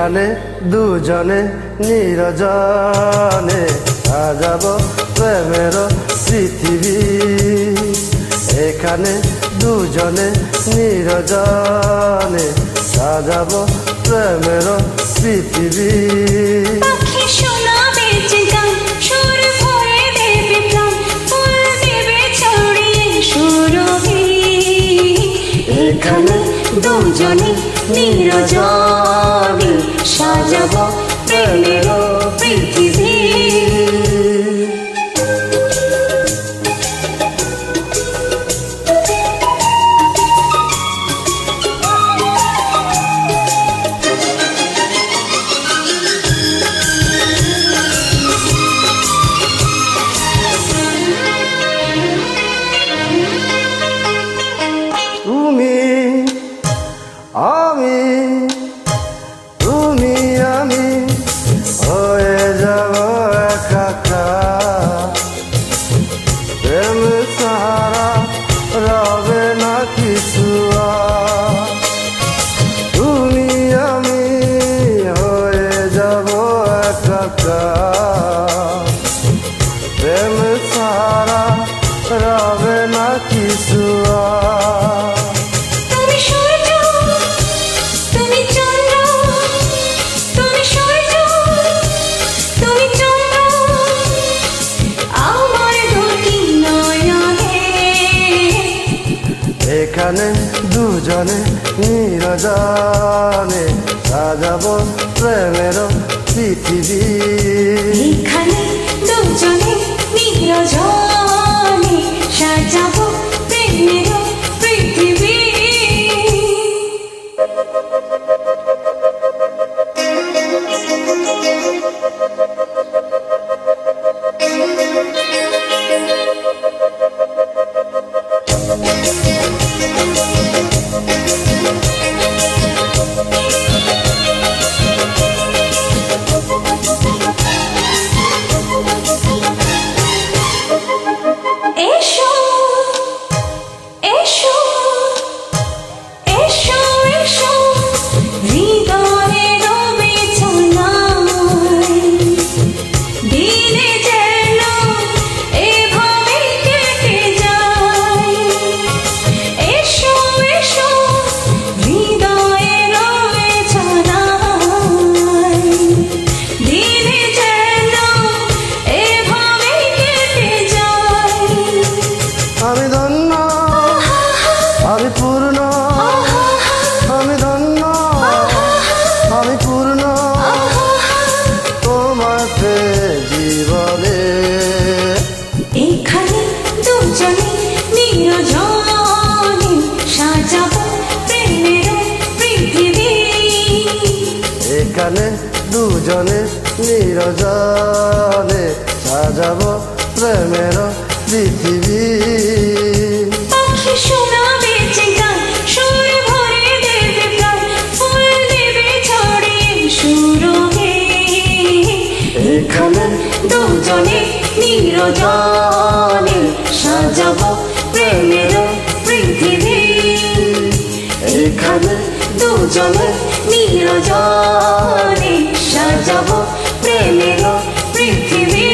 এখানে দুজনে নিরজনে সাজাবো প্রেমের পৃথিবী। এখানে দুজনে নিরজনে সাজাবো প্রেমের পৃথিবী। পাখি শোনাবে যে গান, সুর ভরে দেবে প্রাণ, ফুল দেবে ছড়িয়ে সুরভি। এখানে দুজনে নিরজনে সাজাবো প্রেমের পৃথিবী। আমি তুমি আমি হয়ে যাব একাকার। প্রেম সারা রবে না কিছু আর। তুমি আমি হয়ে যাব একাকার। প্রেম সারা রবে না কিছু আর। এখানে দুজনে নিরজনে সাজাবো প্রেমের পৃথিবী। এখানে দুজনে নিরজনে সাজাবো প্রেমের পৃথিবী। আমি ধন্য, আমি পূর্ণ, আমি ধন্য, আমি পূর্ণ তোমাতে জীবনে। এখানে দুজনে নিরজনে সাজাবো প্রেমের পৃথিবী। এখানে দুজনে নিরজনে সাজাবো প্রেমের পৃথিবী। পাখি শোনাবে যে গান, সুর ভরে দেবে প্রাণ, ফুল দেবে ছড়িয়ে সুরভি। এখানে দুজনে নিরজনে সাজাবো প্রেমের পৃথিবী। এখানে দুজনে নিরজনে সাজাবো প্রেমের পৃথিবী।